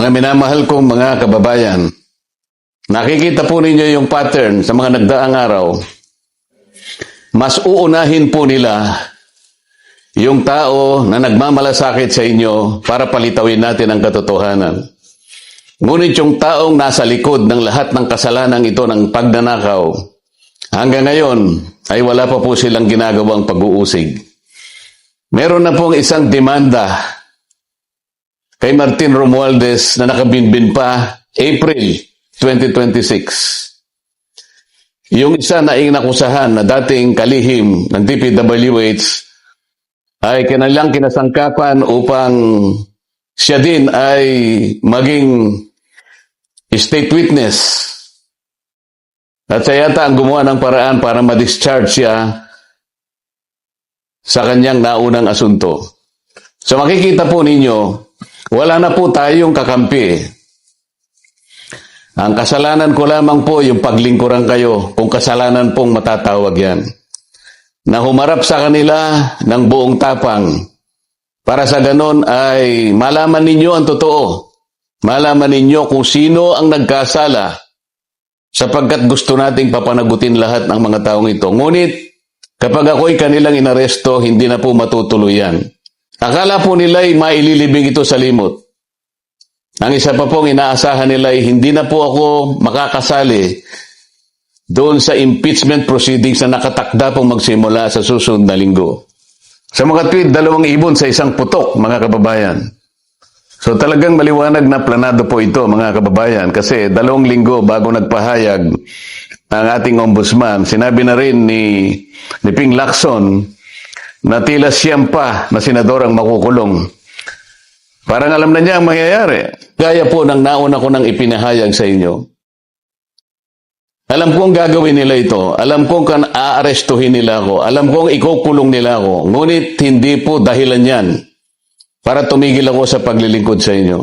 Na minamahal kong mga kababayan, nakikita po ninyo yung pattern sa mga nagdaang araw. Mas uunahin po nila yung tao na nagmamalasakit sa inyo para palitawin natin ang katotohanan. Ngunit yung taong nasa likod ng lahat ng kasalanan ito ng pagnanakaw, hanggang ngayon ay wala pa po silang ginagawang pag-uusig. Meron na pong isang demanda kay Martin Romualdez na nakabinbin pa April 2026. Yung isa na inakusahan na dating kalihim ng DPWH ay kanilang kinasangkapan upang siya din ay maging state witness. At siya yata ang gumawa ng paraan para ma-discharge siya sa kanyang naunang asunto. So makikita po ninyo, wala na po tayong kakampi. Ang kasalanan ko lamang po yung paglingkuran kayo kung kasalanan pong matatawag yan. Na humarap sa kanila ng buong tapang para sa ganon ay malaman ninyo ang totoo. Malaman ninyo kung sino ang nagkasala sapagkat gusto nating papanagutin lahat ng mga taong ito. Ngunit kapag ako'y kanilang inaresto, hindi na po matutuloy yan. Akala po nila ay maililibing ito sa limot. Ang isa pa pong inaasahan nila ay hindi na po ako makakasali doon sa impeachment proceedings na nakatakda pong magsimula sa susunod na linggo. Sa mga tweet, 2 ibon sa isang putok, mga kababayan. So talagang maliwanag na planado po ito, mga kababayan, kasi 2 linggo bago nagpahayag ang ating ombudsman, sinabi na rin ni Ping Lacson na tila siyam pa na senador ang makukulong. Parang alam na niya ang mangyayari. Gaya po ng nauna ko nang ipinahayag sa inyo. Alam kong gagawin nila ito. Alam kong aarestuhin nila ako. Alam kong ikukulong nila ako. Ngunit hindi po dahilan yan para tumigil ako sa paglilingkod sa inyo.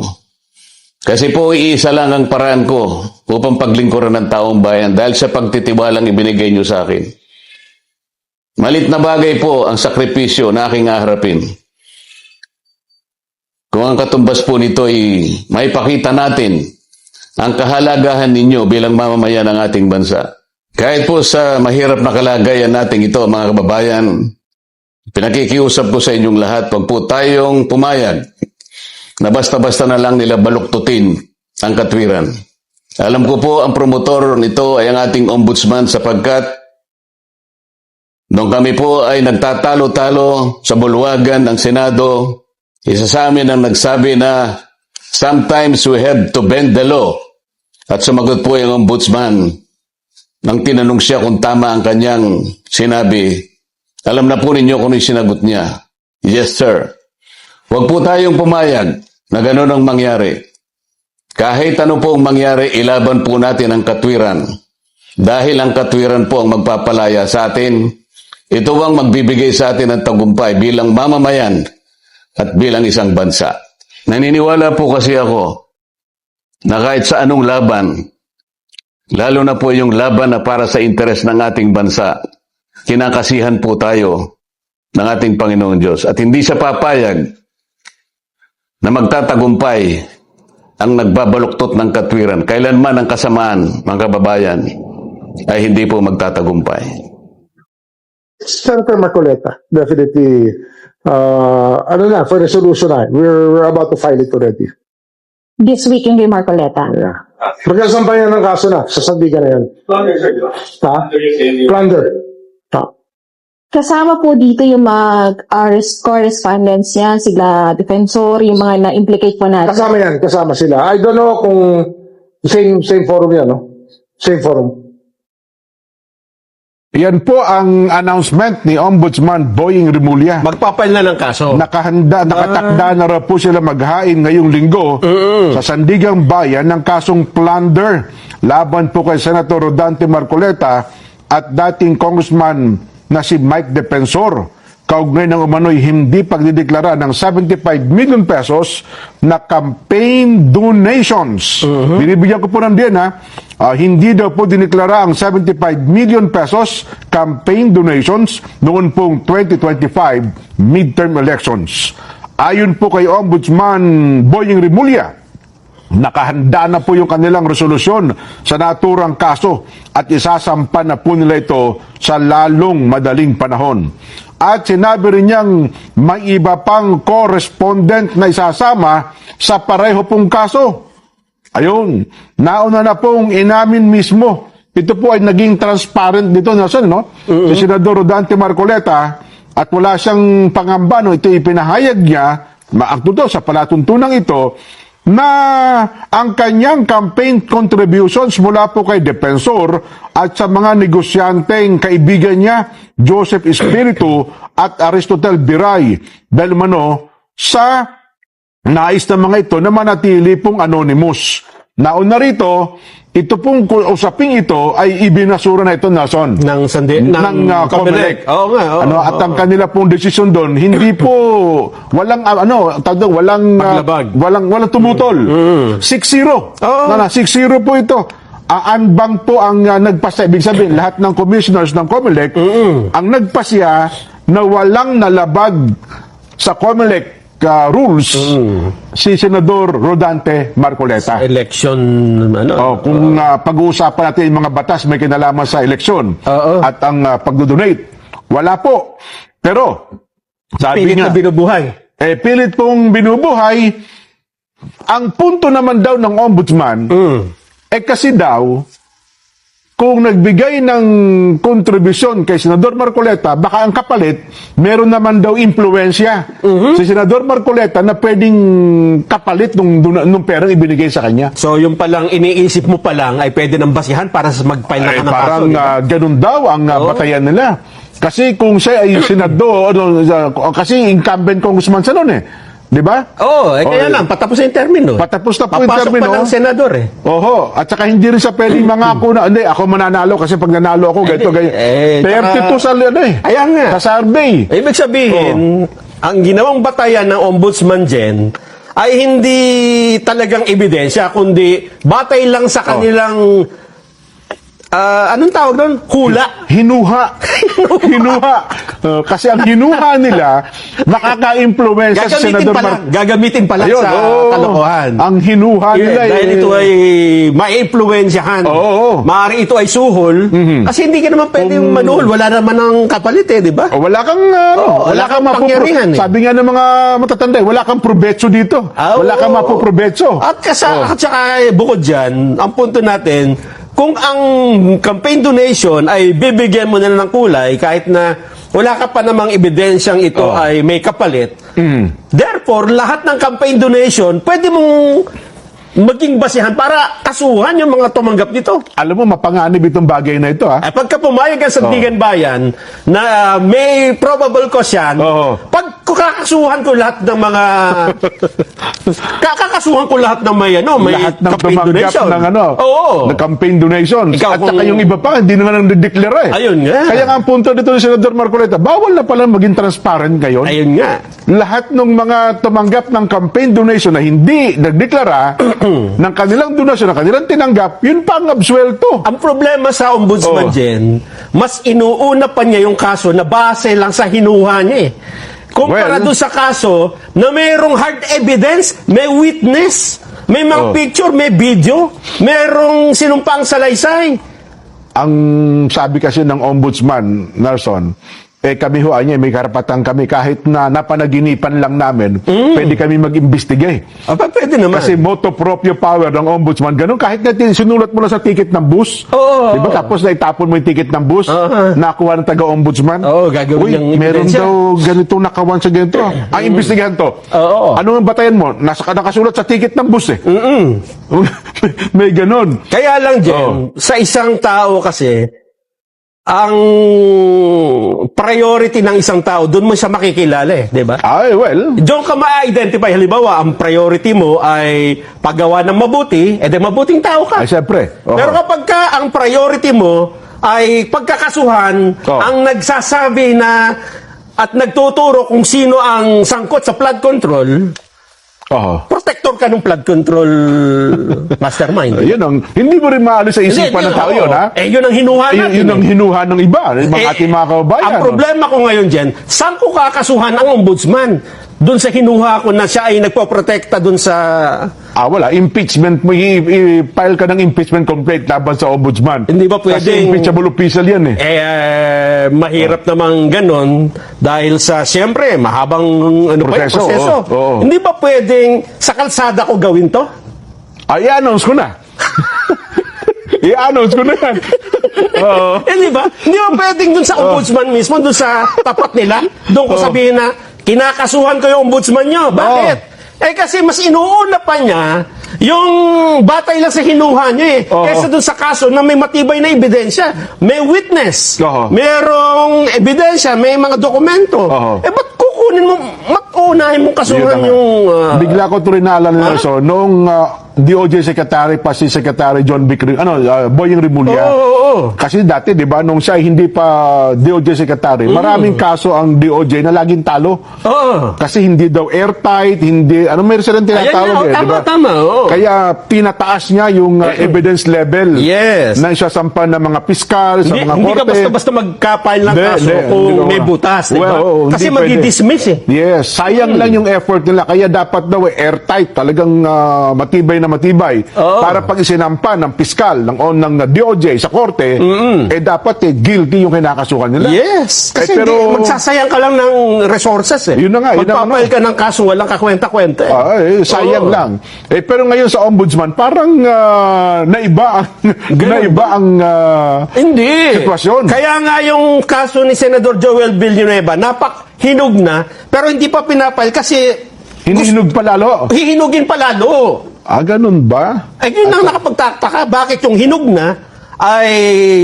Kasi po iisa lang ang paraan ko upang paglingkuran ng taong bayan dahil sa pagtitiwalang ibinigay niyo sa akin. Malit na bagay po ang sakripisyo na aking aharapin. Kung ang katumbas po nito ay maipakita natin ang kahalagahan ninyo bilang mamamayan ng ating bansa. Kahit po sa mahirap na kalagayan natin ito, mga kababayan, pinakikiusap ko sa inyong lahat, huwag po tayong pumayag na basta-basta na lang nila baluktutin ang katwiran. Alam ko po ang promotor nito ay ang ating ombudsman sapagkat nung kami po ay nagtatalo-talo sa bulwagan ng Senado, isa sa amin ang nagsabi na sometimes we have to bend the law. At sumagot po yung ombudsman nang tinanong siya kung tama ang kanyang sinabi. Alam na po ninyo kung yung sinagot niya. Yes, sir. Huwag po tayong pumayag na gano'n ang mangyari. Kahit ano po ang mangyari, ilaban po natin ang katwiran. Dahil ang katwiran po ang magpapalaya sa atin. Ito ang magbibigay sa atin ng tagumpay bilang mamamayan at bilang isang bansa. Naniniwala po kasi ako na kahit sa anong laban, lalo na po yung laban na para sa interes ng ating bansa, kinakasihan po tayo ng ating Panginoon Diyos. At hindi siya papayag na magtatagumpay ang nagbabaluktot ng katwiran. Kailanman ang kasamaan, mga kababayan, ay hindi po magtatagumpay. Senator Marcoleta, definitely, for resolution na. We're about to file it already. This week in Marcoleta. Yeah. Magkasan pa yan ng kaso na, sa sandigan na yan. Ha? Plunder. Ha? Kasama po dito yung mga correspondence niya, sila defensor, yung mga na-implicate po natin. Kasama sila. I don't know kung same forum yan, no? Same forum. Yan po ang announcement ni Ombudsman Boying Rimulya. Magpapail na ng kaso. Nakatakda na raw po sila maghain ngayong linggo sa Sandigang Bayan ng kasong plunder laban po kay Senator Rodante Marcoleta at dating Congressman na si Mike Defensor. Kaugnay ng umano'y hindi pagdideklara ng 75 million pesos na campaign donations. Binibigyan ko po ng din hindi daw po dineklara ang 75 million pesos campaign donations noon pong 2025 midterm elections. Ayon po kay Ombudsman Boying Rimulya, Nakahanda na po yung kanilang resolusyon sa naturang kaso at isasampa na po nila ito sa lalong madaling panahon. At sinabi rin niyang may iba pang correspondent na isasama sa pareho pong kaso. Ayun, nauna na pong inamin mismo. Ito po ay naging transparent dito, Nelson, no? Si Senador Rodante Marcoleta, at wala siyang pangamba, no? Ito ipinahayag niya, maakto sa palatuntunang ito, na ang kanyang campaign contributions mula po kay Defensor at sa mga negosyanteng kaibigan niya, Joseph Espiritu at Aristotel Biray, dahil sa nais ng mga ito na manatili pong anonymous. Nauna rito, ito pong usaping ito ay ibinasura na ito, Nelson, ng COMELEC. Oo nga. At ang kanila pong desisyon doon, hindi po walang walang tumutol. 6-0. 6-0 po ito. Anbang po ang nagpasya. Ibig sabihin, lahat ng commissioners ng COMELEC ang nagpasya na walang nalabag sa COMELEC rules si Senador Rodante Marcoleta. Election, Kung pag-uusapan natin yung mga batas may kinalaman sa eleksyon at ang pagdodonate, wala po. Pero, sabi pilit nga, na binubuhay. pilit pong binubuhay. Ang punto naman daw ng ombudsman, kasi daw, kung nagbigay ng kontribusyon kay Senador Marcoleta, baka ang kapalit, meron naman daw impluensya si Senador Marcoleta na pwedeng kapalit nung perang ibinigay sa kanya. So, yung palang iniisip mo palang ay pwede nang basihan para sa mag-file na ka ng kaso. Parang ganun daw ang batayan nila. Kasi kung siya ay senador, kasi incumbent congressman siya noon Di ba? Kaya lang, patapos na yung termino. Patapos na po yung Papasok termino. pa ng senador Oho, at saka hindi rin sa pwedeng mangako na, hindi, ako mananalo kasi pag nanalo ako, ganito, ganyan. 32 sa Ayan nga. sa survey. Ibig sabihin, ang ginawang batayan ng ombudsman dyan ay hindi talagang ebidensya, kundi batay lang sa kanilang anong tawag doon? Hula. Hinuha. Kasi ang hinuha nila, makaka-impluensya sa Senador Gagamitin pala Ayun, sa kalokohan. Ang hinuha nila dahil ito ay mai-impluensyahan. Maaari ito ay suhol. Kasi hindi ka naman pwedeng manuhol. Wala naman ang kapalit di ba? Wala kang wala kang pangyarihan Sabi nga ng mga matatanda, wala kang probetso dito. Wala kang mapoprobetso. At saka bukod dyan, ang punto natin, kung ang campaign donation ay bibigyan mo na ng kulay kahit na wala ka pa namang ebidensyang ito ay may kapalit. Therefore, lahat ng campaign donation pwede mong maging basihan para kasuhan yung mga tumanggap nito. Alam mo, mapanganib itong bagay na ito, Ay, pagka pumayag ang Sandigan Bayan na may probable cause yan, pag kakasuhan ko lahat ng mga kakasuhan ko lahat ng may lahat ng campaign tumanggap donation. ng campaign donations. Ikaw At saka yung iba pa, hindi na nga nang-declare Ayun nga. Kaya nga ang punto dito ni Senador Marcoleta, bawal na pala maging transparent ngayon. Ayun nga. Lahat ng mga tumanggap ng campaign donation na hindi nagdeklara ng kanilang donasyon, ng kanilang tinanggap, yun pa ang absuelto. Ang problema sa ombudsman Jen, mas inuuna pa niya yung kaso na base lang sa hinuha niya Kumpara doon sa kaso na mayroong hard evidence, may witness, may mga picture, may video, mayroong sinumpang salaysay. Ang sabi kasi ng ombudsman, Nelson, kami niya, may karapatan kami kahit na napanaginipan lang namin, pwede kami mag-imbestigate. Pwede naman. Kasi motu proprio power ng ombudsman, ganun, kahit na sinulat mo na sa ticket ng bus, diba? Tapos na itapon mo yung ticket ng bus, nakuha ng taga-ombudsman. Gagawin niyang meron ebidensya. daw ganitong nakawan sa ganito. Ang imbestigahan to. Ano ang batayan mo? Nakasulat sa ticket ng bus may ganun. Kaya lang, Jen, sa isang tao kasi, ang priority ng isang tao, doon mo siya makikilala di ba? Doon ka ma-identify. Halimbawa, ang priority mo ay paggawa ng mabuti, mabuting tao ka. Ay, siyempre. Pero kapag ang priority mo ay pagkakasuhan, ang nagsasabi na at nagtuturo kung sino ang sangkot sa flood control, protector ka ng flood control mastermind. Yun ang, hindi mo rin maalis sa isipan ng tao yun, yun ang hinuha natin. Yun ang hinuha ng iba, ng ating mga kababayan. Ang problema ko ngayon dyan, saan ko kakasuhan ang ombudsman? doon sa hinuha ko na siya ay nagpoprotekta doon sa... Wala. Impeachment mo, i-file ka ng impeachment complaint laban sa ombudsman. Hindi ba Kasi pwedeng- impeachable official yan mahirap namang ganon dahil sa, siyempre, mahabang Proseso, proseso. oo. Hindi ba pwedeng sa kalsada ko gawin to? I-announce ko na. I-announce ko na yan. Oo. Di ba? Hindi ba pwedeng dun sa ombudsman mismo, dun sa tapat nila, doon ko sabihin na, kinakasuhan ko yung ombudsman nyo. Bakit? Kasi mas inuuna pa niya yung batay lang sa hinuha niya kaysa dun sa kaso na may matibay na ebidensya. May witness. Merong ebidensya, may mga dokumento. Ba't kukunin mo, unahin mong kasuhan yung... Bigla ko ito rin naalala na noong DOJ Secretary pa si Secretary John Boying Rimulya. Kasi dati, di ba, nung siya hindi pa DOJ Secretary, maraming kaso ang DOJ na laging talo. Kasi hindi daw airtight, hindi, may silang tinatawag di ba? Tama. Kaya pinataas niya yung evidence level na isasampan ng mga piskal, sa mga Hindi korte. ka basta magkapile ng Hindi, kaso hindi, kung hindi may ko- butas, di ba? Kasi hindi pwede. magi-dismiss Yes, sayang lang yung effort nila. Kaya dapat daw airtight, talagang matibay na matibay. Para pag isinampa ng piskal, ng DOJ sa korte, dapat guilty yung kinakasuhan nila. Yes. Kasi pero- magsasayang ka lang ng resources Yun na nga, yun na Magpapile ka ng kaso, walang kakwenta-kwenta. Sayang lang. Pero ngayon sa ombudsman, parang naiba ang Hindi. sitwasyon. Kaya nga yung kaso ni Senador Joel Villanueva, hinog na, pero hindi pa pinapile kasi hinihinog pa lalo. hihinugin pa lalo. Ganun ba? Yun ang nakapagtataka. Bakit yung hinog na ay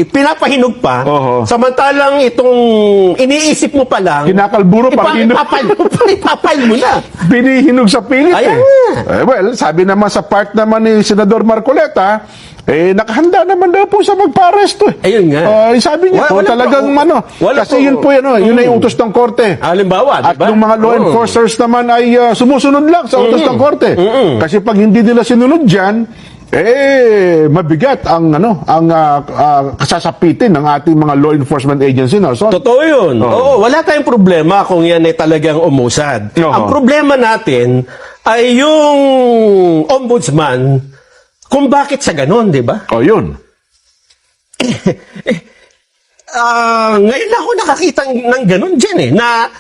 pinapahinog pa, samantalang itong iniisip mo pa lang, Kinakalburo pa hinog. ipapile mo na. Binihinog sa pilit Ayan nga. Well, sabi naman sa part naman ni Senador Marcoleta, nakahanda naman daw po siya magpa-aresto. Ayun nga. Sabi niya, Wala talagang kasi yun po yun ay utos ng korte. Halimbawa, At diba? yung mga law enforcers naman ay sumusunod lang sa utos ng korte. Kasi pag hindi nila sinunod dyan, mabigat ang kasasapitin ng ating mga law enforcement agency. No? So, Totoo yun. Oo, wala tayong problema kung yan ay talagang umusad. Ang problema natin ay yung ombudsman kung bakit sa ganon, di ba? yun. Ngayon lang ako nakakita ng ganon dyan na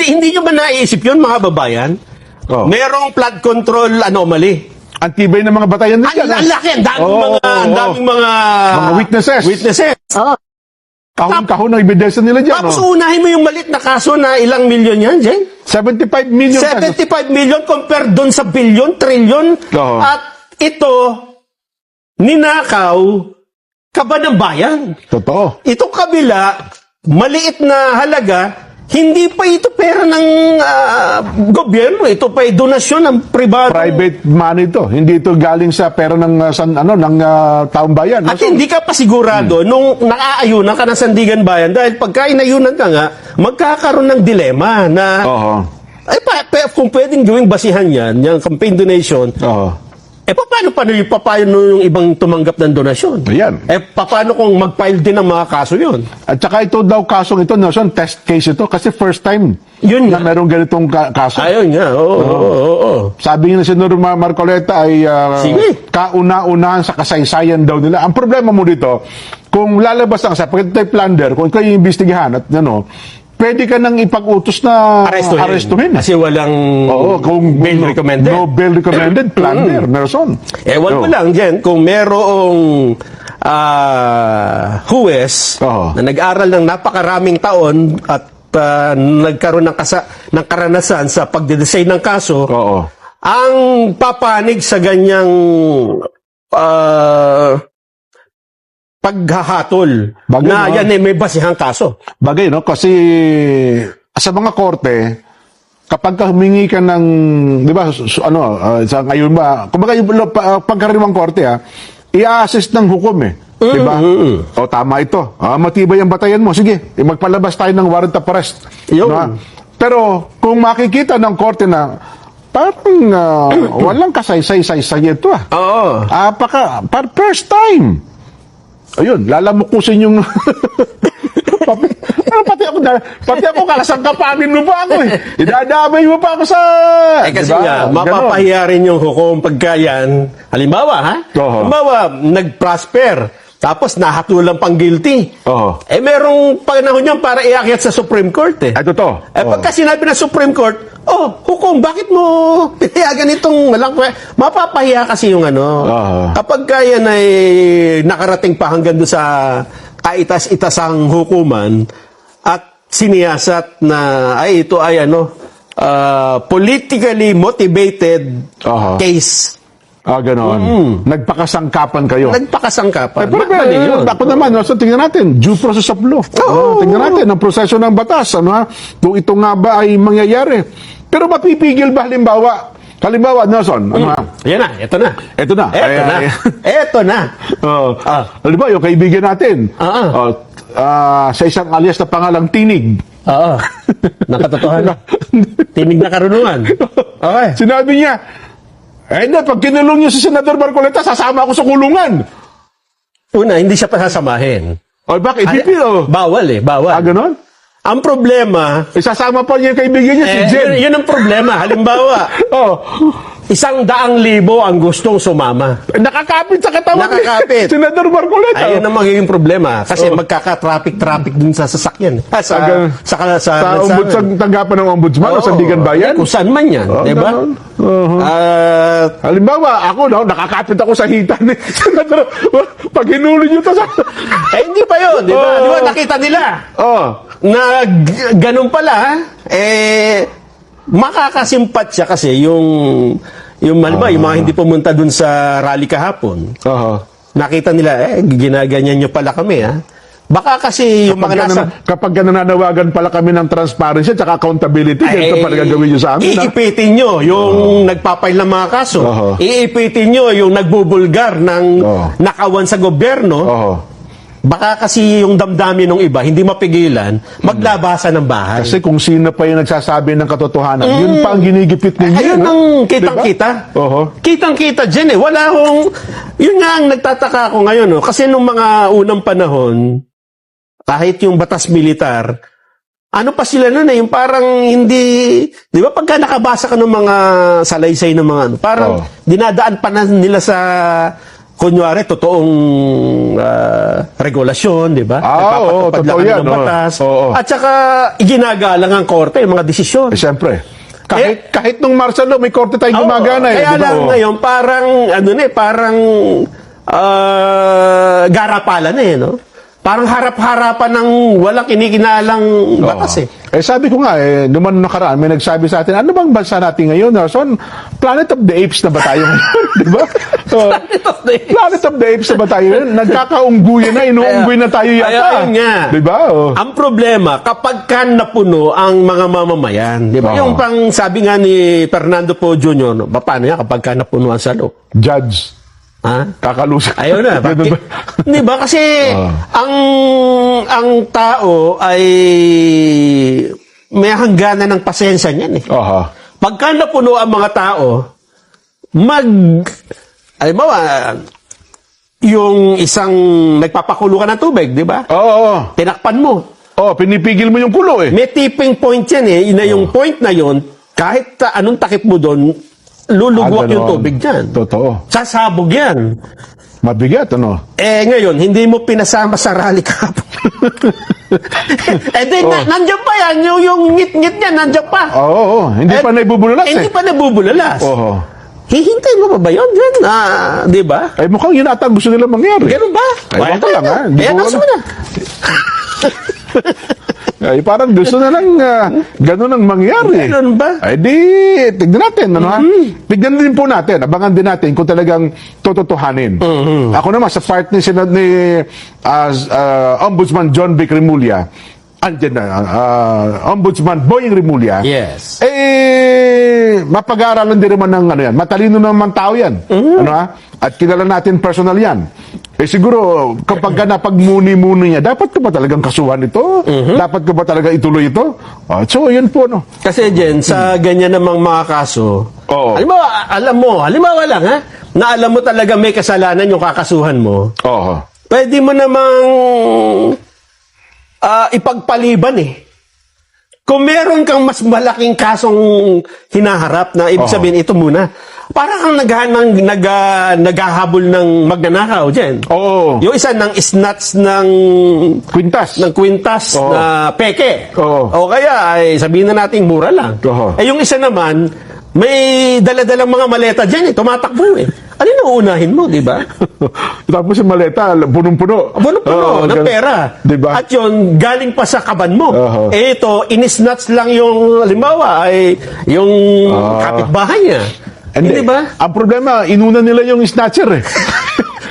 hindi nyo ba naisip yun, mga babayan? Merong flood control anomaly. Ang tibay ng mga batayan Ang nila. laki, ang daming mga witnesses. Kahon-kahon ng ebidensya nila dyan. Tapos unahin mo yung malit na kaso na ilang milyon yan, Jen? 75 million. 75 million compared doon sa billion, trillion. At ito, ninakaw, kaba ng bayan. Totoo. Itong kabila, maliit na halaga, hindi pa ito pera ng gobyerno. Ito pa ay donasyon ng pribado. Private money to. Hindi ito galing sa pera ng taong bayan. At hindi ka pa sigurado nung nakaayunan ka ng Sandigan Bayan dahil pagka inayunan ka nga, magkakaroon ng dilema na kung pwedeng gawing basihan yan, yung campaign donation, paano yung ibang tumanggap ng donasyon? Ayan. Paano kung mag-file din ng mga kaso yun? At saka ito daw kasong ito, Nelson, test case ito kasi first time Yun na nga. merong ganitong kaso. Ayun nga, oo. Sabi niya na si Senador Marcoleta ay Sige. kauna-unahan sa kasaysayan daw nila. Ang problema mo dito, kung lalabas ang sa pagkatay plunder, kung ikaw yung imbestigahan at pwede ka nang ipag-utos na arestuhin. Kasi walang kung bail recommended. No bail recommended, plunder, Nelson. Ewan ko lang dyan, kung merong huwes na nag-aral ng napakaraming taon at nagkaroon ng karanasan sa pagde-design ng kaso, ang papanig sa ganyang paghahatol Bagay, na yan ay may basihang kaso. Bagay, no? Kasi sa mga korte, kapag humingi ka ng, di ba, sa ngayon ba, kumbaga yung pagkaraniwang korte, i-assist ng hukom Di ba? O tama ito. Matibay ang batayan mo. Sige, magpalabas tayo ng warrant of arrest. No? Pero kung makikita ng korte na parang walang kasaysay-saysay ito Oo. first time. Ayun, lalamukusin yung Pati ako kalasangkapanin mo pa ako eh. Idadamay mo pa ako sa... Kasi Diba? nga, Ganon. mapapahiya rin yung hukom pagka yan. Halimbawa, ha? Oo. Halimbawa, nag-prosper. Tapos nahatulang pang guilty. Oo. Merong panahon yan para iakyat sa Supreme Court eh. Ito to. Pagka sinabi ng Supreme Court, hukom, bakit mo pinayagan itong walang... Mapapahiya kasi yung ano. Kapag yan ay nakarating pa hanggang doon sa kaitas-itasang hukuman at siniyasat na ito ay politically motivated case. Ganon. Nagpakasangkapan kayo. Nagpakasangkapan. Pero, Mali yun. ako naman, so, tingnan natin, due process of law. Tingnan natin, ang proseso ng batas. Kung ito nga ba ay mangyayari. Pero mapipigil ba halimbawa, Nelson, Yan na, ito na. Ito na. Ito na. Halimbawa, yung kaibigan natin, sa isang alias na pangalang Tinig. Oo. Nakatotohanan. Tinig na karunungan. Okay. Sinabi niya, pag kinulong niyo si Senador Marcoleta, sasama ako sa kulungan. Una, hindi siya pasasamahin. Bakit? Bawal eh, bawal. Ganon? Ang problema, Isasama pa niya yung kaibigan niya, si Jen. yun ang problema. Halimbawa, 100,000 ang gustong sumama. Nakakapit sa katawan Nakakapit. ni Senador Marcoleta. Ayun ang magiging problema. Kasi magkaka-traffic dun sa sasakyan. Sa Sa tanggapan ng ombudsman o Sandigan Bayan. Kung saan man yan. Diba? Halimbawa, ako, nakakapit ako sa hita ni Senador. Pag hinuli niyo to sa... Hindi pa yun. Diba? Diba nakita nila? Na ganun pala, makakasimpat siya kasi yung halimbawa, yung mga hindi pumunta dun sa rally kahapon. Nakita nila, ginaganyan nyo pala kami, ha? Baka kasi yung mga nasa... Kapag nananawagan pala kami ng transparency at accountability, ganito pala gagawin nyo sa amin. Iipitin nyo yung nagpapail ng mga kaso. Iipitin nyo yung nagbubulgar ng nakawan sa gobyerno. Baka kasi yung damdamin ng iba, hindi mapigilan, maglabasa ng bahay. Kasi kung sino pa yung nagsasabi ng katotohanan, yun pa ang ginigipit ninyo. Ayun ang kitang-kita. Kitang-kita dyan eh. Wala akong... Yun nga ang nagtataka ko ngayon. Kasi nung mga unang panahon, kahit yung batas militar, ano pa sila nun eh, yung parang hindi... Di ba pagka nakabasa ka ng mga salaysay ng mga ano, parang dinadaan pa na nila sa... Kunyari, totoong regulasyon, di ba? Totoo yan. Ng batas. At saka, iginagalang ang korte, yung mga desisyon. Siyempre. Kahit nung martial law, may korte tayong gumagana eh. Kaya lang ngayon, parang, garapalan eh, no? Parang harap-harapan ng walang kinikinalang batas eh. Sabi ko nga, naman nakaraan, may nagsabi sa atin, ano bang bansa natin ngayon, Nelson? Planet of the Apes na ba tayo ngayon? Di ba? Planet of the Apes na ba tayo ngayon? Nagkakaungguyan na, inuungguy na tayo yata. Ayun nga. Di ba? Ang problema, kapag ka napuno ang mga mamamayan, di ba? Yung pang sabi nga ni Fernando Poe Jr., paano yan kapag ka napuno ang salo? Judge. Kakalusot. Ayun na. Di ba? Kasi ang tao ay may hangganan ng pasensya niyan eh. Pagka napuno ang mga tao, halimbawa, yung isang nagpapakulo ka ng tubig, di ba? Tinakpan mo. Pinipigil mo yung kulo eh. May tipping point yan eh. Yung point na yon, kahit anong takip mo doon, lulugwak yung tubig dyan. Totoo. Sasabog yan. Mabigat, ano? Ngayon, hindi mo pinasama sa rally kahapon. Then, nandiyan pa yan. Yung ngit-ngit niya, nandiyan pa. Hindi pa naibubulalas Hindi pa nabubulalas. Hihintay mo pa ba yun? Di ba? Mukhang yun ata gusto nila mangyari. Ganun ba? Baka lang, ha? Nasa mo na. Parang gusto na lang gano'n ang mangyari. Ganun ba? Tignan natin. Tignan din po natin. Abangan din natin kung talagang tototohanin. Ako naman, sa part ni Ombudsman John Vic Remulla, andyan na, Ombudsman Boying Remulla, yes. Mapag-aaralan din naman ng yan. Matalino naman tao yan. At kilala natin personal yan. Siguro, kapag ka napagmuni-muni niya, dapat ko ba talagang kasuhan ito? Dapat ko ba talaga ituloy ito? So, yun po, no? Kasi, Jen, sa ganyan namang mga kaso, halimbawa lang, ha? Na alam mo talaga may kasalanan yung kakasuhan mo. Pwede mo namang ipagpaliban eh. Kung meron kang mas malaking kasong hinaharap na ibig sabihin ito muna, para kang naghahabol ng magnanakaw dyan. Oo. Yung isa ng snatch ng kwintas Oo. na peke. Oo. O kaya ay sabihin na natin mura lang. Oo. Eh yung isa naman, may daladalang mga maleta dyan tumatakbo eh. Ano yung uunahin mo, di ba? Tapos yung maleta, punong-puno. Puno-puno ng ganun. pera. Diba? At yun, galing pa sa kaban mo. Oo. Eh ito, inisnatch lang yung, halimbawa, ay yung kapitbahay niya. Hindi ba? Ang problema, inuna nila yung snatcher eh.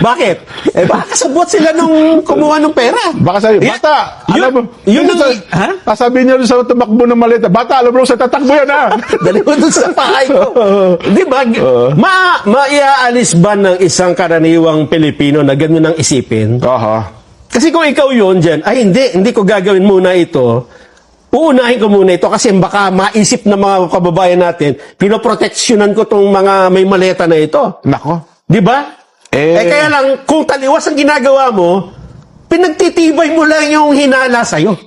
Bakit? Eh baka kasabot sila nung kumuha ng pera. Baka sabi, Eh, bata, yun- alam mo, yun dito ang- ha? sasabihin niya rin sa tumakbo ng maleta, bata, alam mo sa tatakbo yan ha. Dali mo dun sa bahay ko. Di ba? Maiaalis ba ng isang karaniwang Pilipino na gano'n ang isipin? Aha. Kasi kung ikaw yun dyan, ay hindi ko gagawin muna ito. Uunahin ko muna ito kasi baka maisip ng mga kababayan natin, pinoproteksyonan ko tong mga may maleta na ito. Nako. Di ba? Eh kaya lang, kung taliwas ang ginagawa mo, pinagtitibay mo lang yung hinala sa'yo.